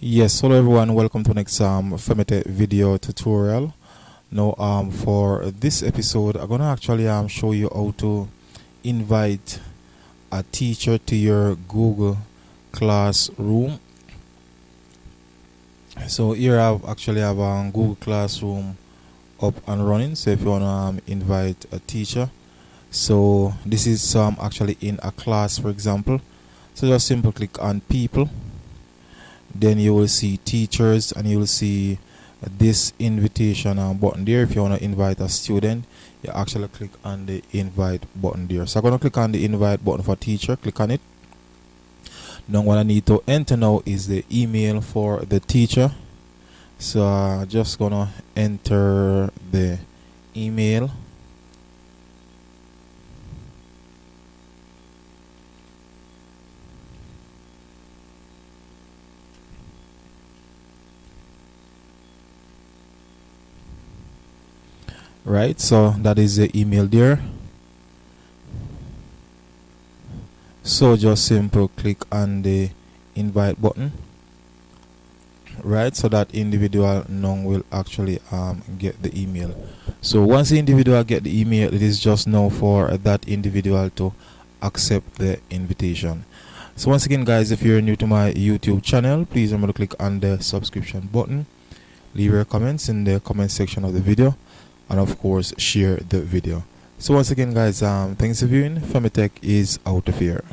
Yes, hello everyone, welcome to next Femite video tutorial. Now for this episode I'm gonna actually show you how to invite a teacher to your Google Classroom. So here I actually have Google Classroom up and running. So if you wanna invite a teacher, so this is actually in a class, for example. So just simply click on people, then you will see teachers, and you will see this invitation button there. If you want to invite a student, you actually click on the invite button there. So I'm going to click on the invite button for teacher, click on it. Now what I need to enter now is the email for the teacher. So just gonna enter the email. Right, so that is the email there. So just simple click on the invite button, right, so that individual now will actually get the email. So once the individual get the email, it is just now for that individual to accept the invitation. So once again guys, if you're new to my YouTube channel, please remember to click on the subscription button, leave your comments in the comment section of the video, and of course share the video. So once again guys, thanks for viewing. Femitech is out of here.